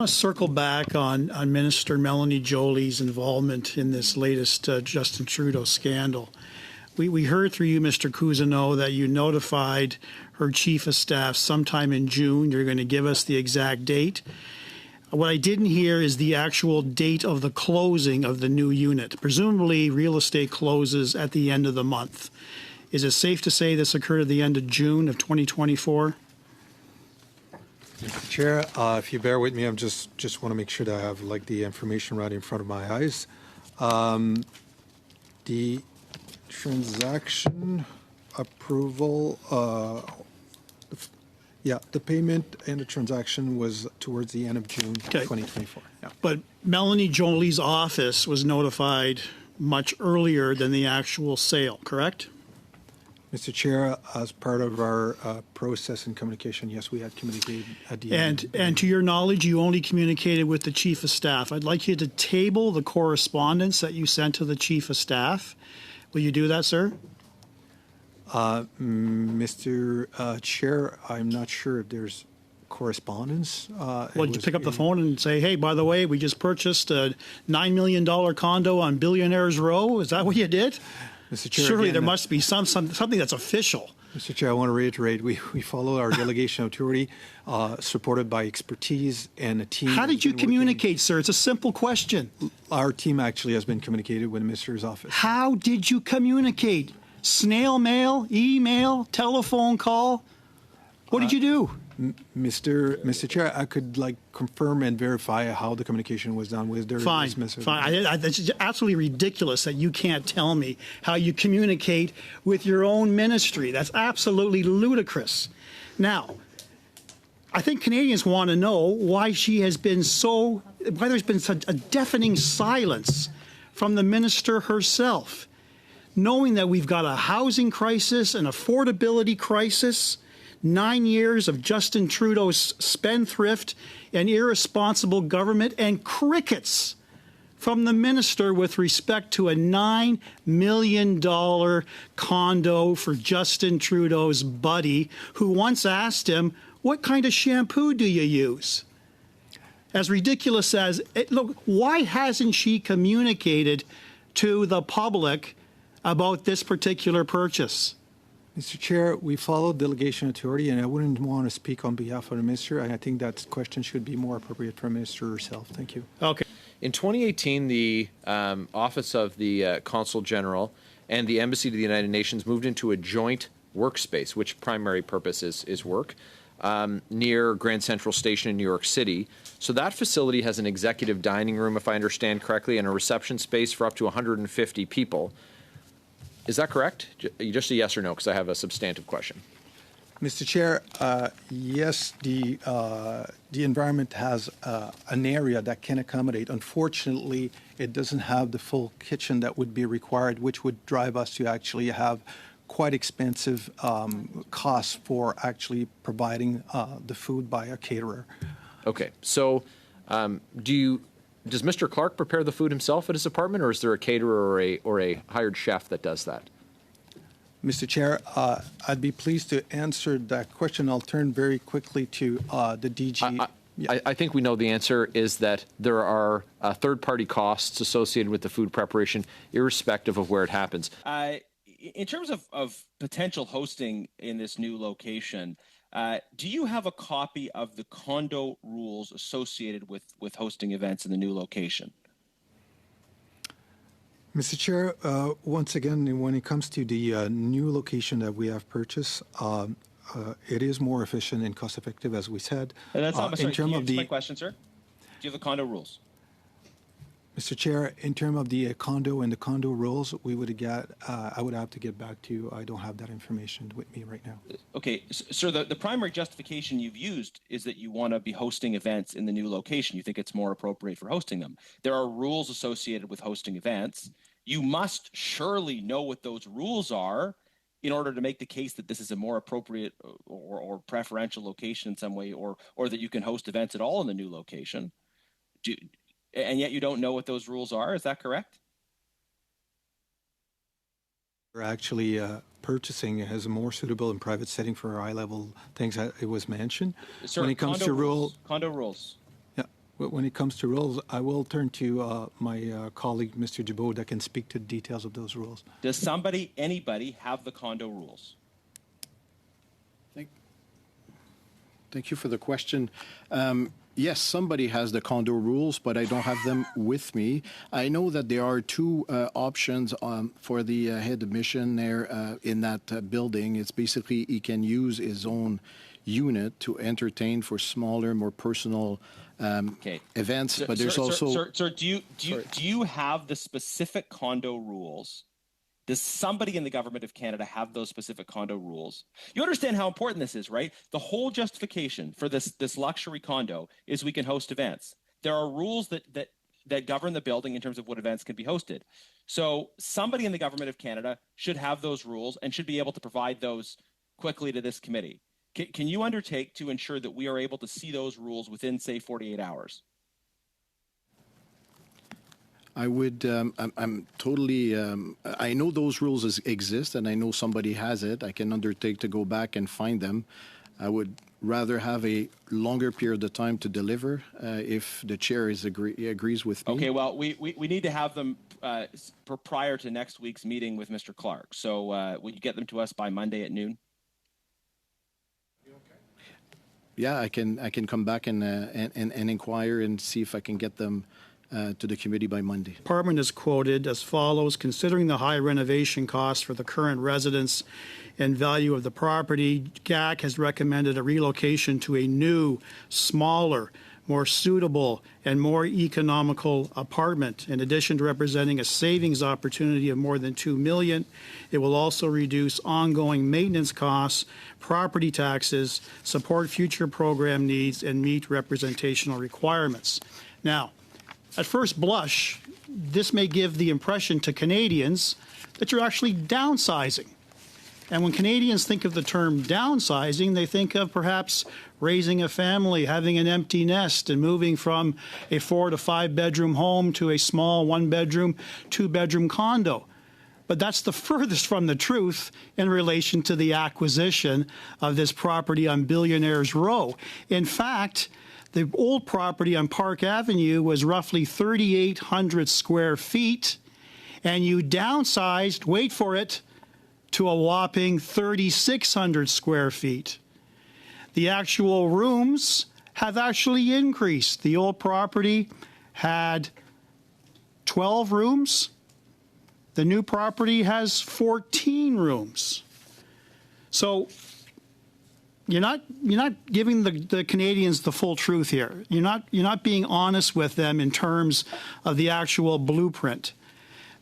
I want to circle back on Minister Melanie Joly's involvement in this latest Justin Trudeau scandal. We heard through you, Mr. Cousineau, that you notified her chief of staff sometime in June. You're going to give us the exact date. What I didn't hear is the actual date of the closing of the new unit. Presumably, real estate closes at the end of the month. Is it safe to say this occurred at the end of June of 2024? Mr. Chair, if you bear with me, I'm just want to make sure that I have the information right in front of my eyes. The transaction approval, the payment and the transaction was towards the end of June 2024. Yeah. But Melanie Joly's office was notified much earlier than the actual sale, correct? Mr. Chair, as part of our process and communication, yes, we had communicated at the end. And to your knowledge, you only communicated with the chief of staff. I'd like you to table the correspondence that you sent to the chief of staff. Will you do that, sir? Mr. Chair, I'm not sure if there's correspondence. Well, you pick up the phone and say, hey, by the way, we just purchased a $9 million condo on Billionaires Row. Is that what you did? Mr. Chair, surely again, there must be something that's official. Mr. Chair, I want to reiterate, we follow our delegation authority, supported by expertise and a team. How did you communicate, sir? It's a simple question. Our team actually has been communicated with the Minister's office. How did you communicate? Snail mail, email, telephone call? What did you do? Mr. Chair, I could confirm and verify how the communication was done with their Fine. It's absolutely ridiculous that you can't tell me how you communicate with your own ministry. That's absolutely ludicrous. Now, I think Canadians want to know why there's been such a deafening silence from the minister herself, knowing that we've got a housing crisis, an affordability crisis, 9 years of Justin Trudeau's spendthrift and irresponsible government, and crickets from the minister with respect to a $9 million condo for Justin Trudeau's buddy, who once asked him, what kind of shampoo do you use? As ridiculous as it, look, why hasn't she communicated to the public about this particular purchase? Mr. Chair, we follow delegation authority, and I wouldn't want to speak on behalf of the minister. I think that question should be more appropriate for the minister herself. Thank you. Okay. In 2018, the Office of the Consul General and the Embassy to the United Nations moved into a joint workspace, which primary purpose is work, near Grand Central Station in New York City. So that facility has an executive dining room, if I understand correctly, and a reception space for up to 150 people. Is that correct? Just a yes or no, because I have a substantive question. Mr. Chair, yes, the environment has an area that can accommodate. Unfortunately, it doesn't have the full kitchen that would be required, which would drive us to actually have quite expensive costs for actually providing the food by a caterer. Okay, so does Mr. Clark prepare the food himself at his apartment, or is there a caterer or a hired chef that does that? Mr. Chair, I'd be pleased to answer that question. I'll turn very quickly to the DG. I think we know the answer is that there are third-party costs associated with the food preparation, irrespective of where it happens. In terms of potential hosting in this new location, do you have a copy of the condo rules associated with hosting events in the new location? Mr. Chair, once again, when it comes to the new location that we have purchased, it is more efficient and cost-effective, as we said. That's not my question, sir. Do you have the condo rules? Mr. Chair, in terms of the condo and the condo rules, I would have to get back to you. I don't have that information with me right now. Okay, sir, the primary justification you've used is that you want to be hosting events in the new location. You think it's more appropriate for hosting them. There are rules associated with hosting events. You must surely know what those rules are in order to make the case that this is a more appropriate or preferential location in some way, or that you can host events at all in the new location. And yet you don't know what those rules are. Is that correct? We're actually purchasing as a more suitable and private setting for high-level things that it was mentioned. Sir, when it comes to condo rules. Yeah. But when it comes to rules, I will turn to my colleague, Mr. Dubois, that can speak to the details of those rules. Does anybody have the condo rules? Thank you for the question. Yes, somebody has the condo rules, but I don't have them with me. I know that there are two options for the head of mission there in that building. It's basically he can use his own unit to entertain for smaller, more personal events. But there's also... Sir, do you have the specific condo rules? Does somebody in the government of Canada have those specific condo rules? You understand how important this is, right? The whole justification for this luxury condo is we can host events. There are rules that govern the building in terms of what events can be hosted. So somebody in the government of Canada should have those rules and should be able to provide those quickly to this committee. Can you undertake to ensure that we are able to see those rules within, say, 48 hours? I would, I'm totally, I know those rules exist and I know somebody has it. I can undertake to go back and find them. I would rather have a longer period of time to deliver if the chair agrees with me. Okay, well, we need to have them prior to next week's meeting with Mr. Clark. So will you get them to us by Monday at noon? Yeah, I can come back and inquire and see if I can get them to the committee by Monday. The department is quoted as follows: considering the high renovation costs for the current residents and value of the property, GAC has recommended a relocation to a new, smaller, more suitable and more economical apartment. In addition to representing a savings opportunity of more than $2 million, it will also reduce ongoing maintenance costs, property taxes, support future program needs, and meet representational requirements. Now, at first blush, this may give the impression to Canadians that you're actually downsizing. And when Canadians think of the term downsizing, they think of perhaps raising a family, having an empty nest, and moving from a 4 to 5 bedroom home to a small 1 bedroom, 2 bedroom condo. But that's the furthest from the truth in relation to the acquisition of this property on Billionaires Row. In fact, the old property on Park Avenue was roughly 3,800 square feet, and you downsized, wait for it, to a whopping 3,600 square feet. The actual rooms have actually increased. The old property had 12 rooms. The new property has 14 rooms. So you're not giving the Canadians the full truth here. You're not being honest with them in terms of the actual blueprint.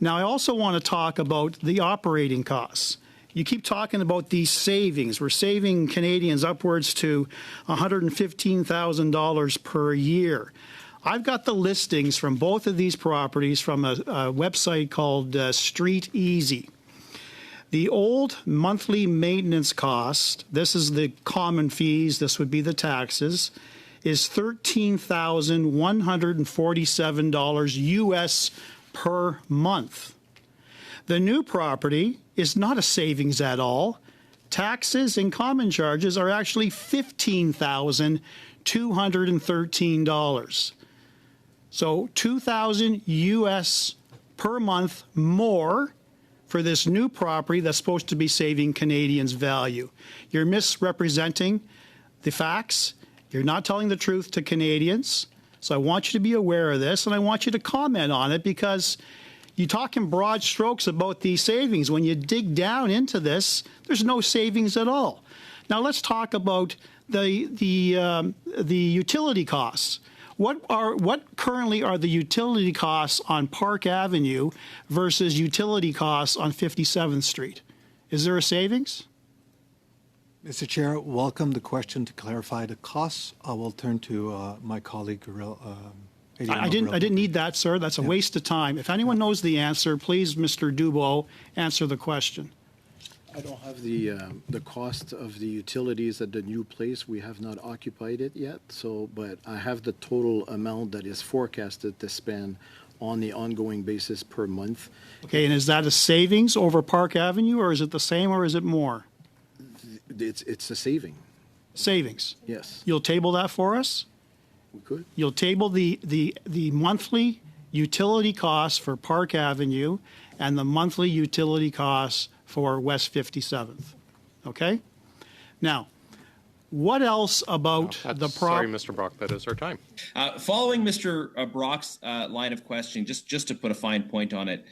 Now, I also want to talk about the operating costs. You keep talking about these savings. We're saving Canadians upwards to $115,000 per year. I've got the listings from both of these properties from a website called Street Easy. The old monthly maintenance cost, this is the common fees, this would be the taxes, is $13,147 US per month. The new property is not a savings at all. Taxes and common charges are actually $15,213. So $2,000 US per month more for this new property that's supposed to be saving Canadians value. You're misrepresenting the facts. You're not telling the truth to Canadians. So I want you to be aware of this, and I want you to comment on it, because you talk in broad strokes about these savings. When you dig down into this, there's no savings at all. Now let's talk about the utility costs. What currently are the utility costs on Park Avenue versus utility costs on 57th Street? Is there a savings? Mr. Chair, welcome the question to clarify the costs. I will turn to my colleague, I didn't need that, sir. That's a waste of time. If anyone knows the answer, please, Mr. Dubois, answer the question. I don't have the cost of the utilities at the new place. We have not occupied it yet. But I have the total amount that is forecasted to spend on the ongoing basis per month. Okay, and is that a savings over Park Avenue, or is it the same, or is it more? It's a saving. Savings. Yes. You'll table that for us? We could. You'll table the monthly utility costs for Park Avenue and the monthly utility costs for West 57th. Okay? Now, what else about the Sorry, Mr. Brock, that is our time. Following Mr. Brock's line of questioning, just to put a fine point on it,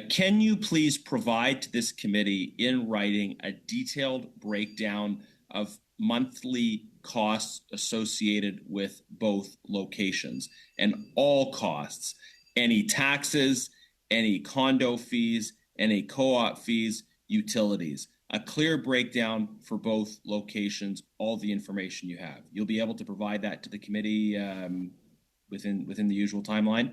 can you please provide to this committee in writing a detailed breakdown of monthly costs associated with both locations and all costs, any taxes, any condo fees, any co-op fees, utilities, a clear breakdown for both locations, all the information you have. You'll be able to provide that to the committee within the usual timeline?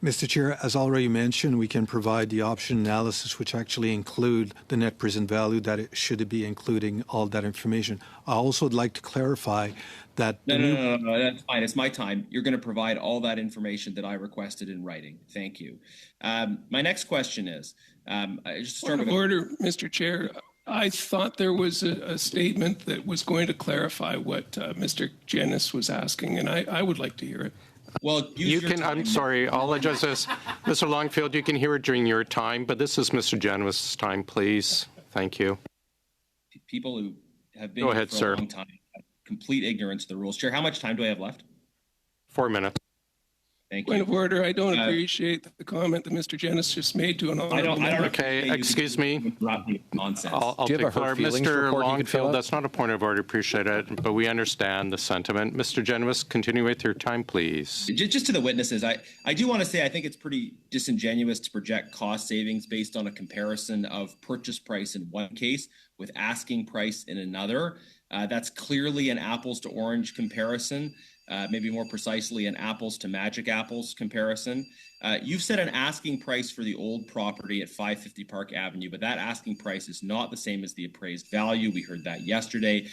Mr. Chair, as already mentioned, we can provide the option analysis, which actually include the net present value that it should be including all that information. I also would like to clarify that No, that's fine. It's my time. You're going to provide all that information that I requested in writing. Thank you. My next question is, just start Point of order, Mr. Chair. I thought there was a statement that was going to clarify what Mr. Genuis was asking, and I would like to hear it. Well, You can, I'm sorry, I'll adjust this. Mr. Longfield, you can hear it during your time, but this is Mr. Genuis' time, please. Thank you. People who have been Go here ahead, for sir. a long time have complete ignorance of the rules. Chair, how much time do I have left? 4 minutes. Thank Point you. of order. I don't appreciate the comment that Mr. Genuis just made to an honorable member. Okay, appreciate you excuse me. interrupting nonsense. I'll Do you take have a hurt floor. feelings Mr. report you could fill Longfield, out? that's not a point of order, appreciate it, but we understand the sentiment. Mr. Genuis, continue with your time, please. Just to the witnesses, I do want to say I think it's pretty disingenuous to project cost savings based on a comparison of purchase price in one case with asking price in another. That's clearly an apples to orange comparison. Maybe more precisely, an apples to magic apples comparison. You've set an asking price for the old property at 550 Park Avenue, but that asking price is not the same as the appraised value. We heard that yesterday.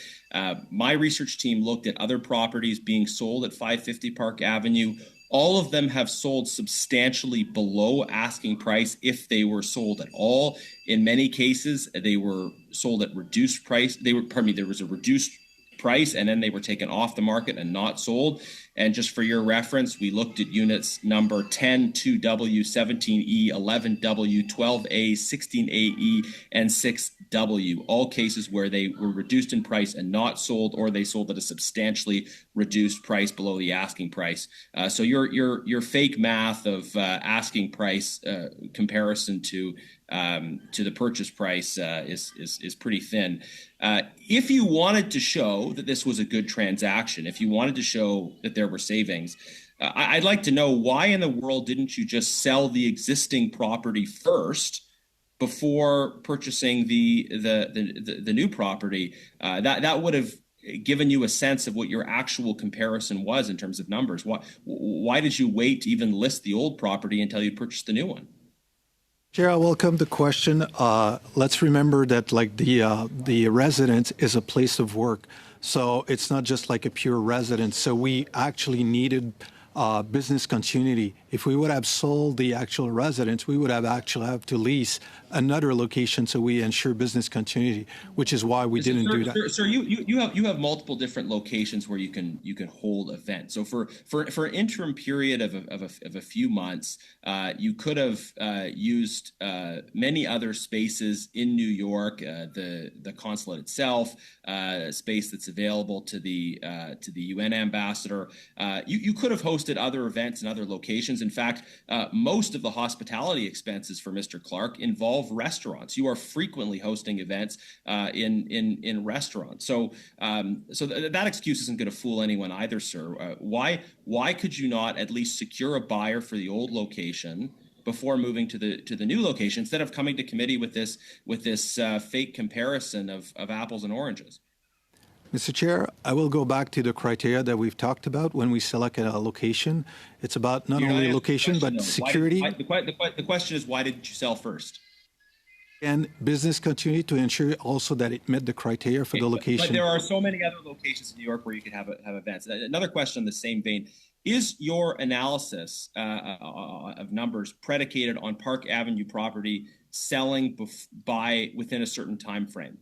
My research team looked at other properties being sold at 550 Park Avenue. All of them have sold substantially below asking price if they were sold at all. In many cases, they were sold at reduced price. There was a reduced price and then they were taken off the market and not sold. And just for your reference, we looked at units number 10, 2W, 17E, 11W, 12A, 16AE, and 6W, all cases where they were reduced in price and not sold, or they sold at a substantially reduced price below the asking price. So your fake math of asking price comparison to the purchase price is pretty thin. If you wanted to show that this was a good transaction, if you wanted to show that there were savings, I'd like to know why in the world didn't you just sell the existing property first before purchasing the new property? That would have given you a sense of what your actual comparison was in terms of numbers. Why did you wait to even list the old property until you purchased the new one? Chair, I welcome the question. Let's remember that like the residence is a place of work. So it's not just like a pure residence. So we actually needed business continuity. If we would have sold the actual residence, we would have actually have to lease another location so we ensure business continuity, which is why we didn't do that. Sir, you have multiple different locations where you can hold events. So for an interim period of a few months, you could have used many other spaces in New York, the consulate itself, space that's available to the UN ambassador. You could have hosted other events in other locations. In fact, most of the hospitality expenses for Mr. Clark involve restaurants. You are frequently hosting events in restaurants. So that excuse isn't going to fool anyone either, sir. Why could you not at least secure a buyer for the old location before moving to the new location instead of coming to committee with this fake comparison of apples and oranges? Mr. Chair, I will go back to the criteria that we've talked about when we select a location. It's about not only location, but security. The question is, why didn't you sell first? And business continuity to ensure also that it met the criteria for the location. But there are so many other locations in New York where you could have events. Another question in the same vein. Is your analysis of numbers predicated on Park Avenue property selling by within a certain time frame?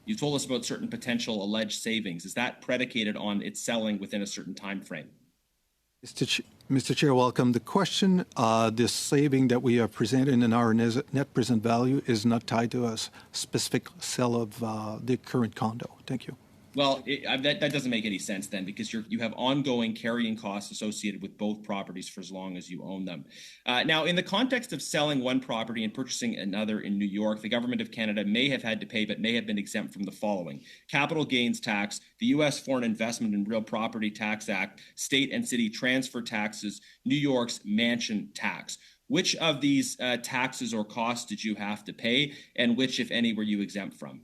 You told us about certain potential alleged savings. Is that predicated on its selling within a certain time frame? Mr. Chair, welcome. The question, this saving that we have presented in our net present value is not tied to a specific sale of the current condo. Thank you. Well, that doesn't make any sense then, because you have ongoing carrying costs associated with both properties for as long as you own them. Now, in the context of selling one property and purchasing another in New York, the government of Canada may have had to pay, but may have been exempt from the following: capital gains tax, the U.S. Foreign Investment and Real Property Tax Act, state and city transfer taxes, New York's mansion tax. Which of these taxes or costs did you have to pay, and which, if any, were you exempt from?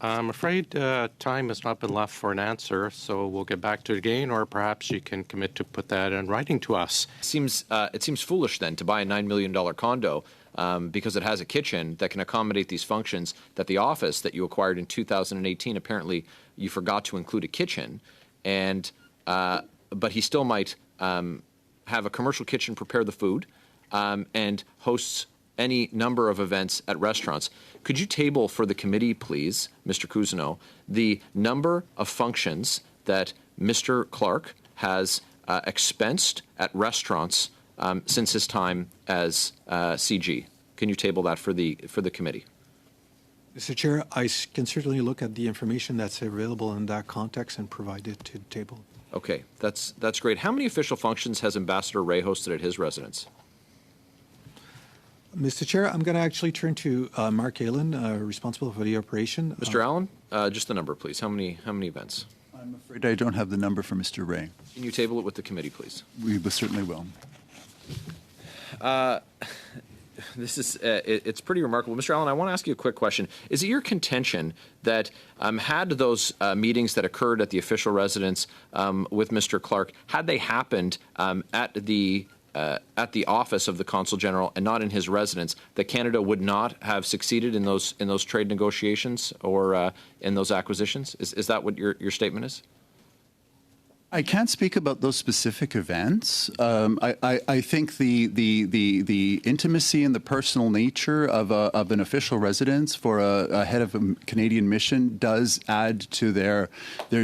I'm afraid time has not been left for an answer, so we'll get back to it again, or perhaps you can commit to put that in writing to us. It seems foolish then to buy a $9 million condo because it has a kitchen that can accommodate these functions, that the office that you acquired in 2018, apparently you forgot to include a kitchen, and but he still might have a commercial kitchen prepare the food and hosts any number of events at restaurants. Could you table for the committee, please, Mr. Cousineau, the number of functions that Mr. Clark has expensed at restaurants since his time as CG? Can you table that for the committee? Mr. Chair, I can certainly look at the information that's available in that context and provide it to the table. Okay, that's great. How many official functions has Ambassador Ray hosted at his residence? Mr. Chair, I'm going to actually turn to Mark Allen, responsible for the operation. Mr. Allen, just the number, please. How many events? I'm afraid I don't have the number for Mr. Ray. Can you table it with the committee, please? We certainly will. This is it's pretty remarkable. Mr. Allen, I want to ask you a quick question. Is it your contention that had those meetings that occurred at the official residence with Mr. Clark, had they happened at the office of the Consul General and not in his residence, that Canada would not have succeeded in those trade negotiations or in those acquisitions? Is that what your statement is? I can't speak about those specific events. I think the intimacy and the personal nature of an official residence for a head of a Canadian mission does add to their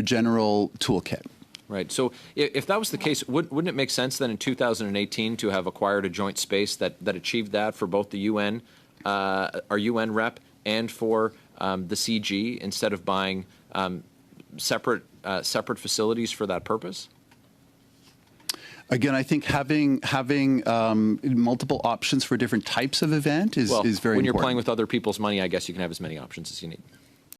general toolkit. Right. So if that was the case, wouldn't it make sense then in 2018 to have acquired a joint space that achieved that for both the UN, our UN rep, and for the CG, instead of buying separate facilities for that purpose? Again, I think having multiple options for different types of event is very important. When you're playing with other people's money, I guess you can have as many options as you need.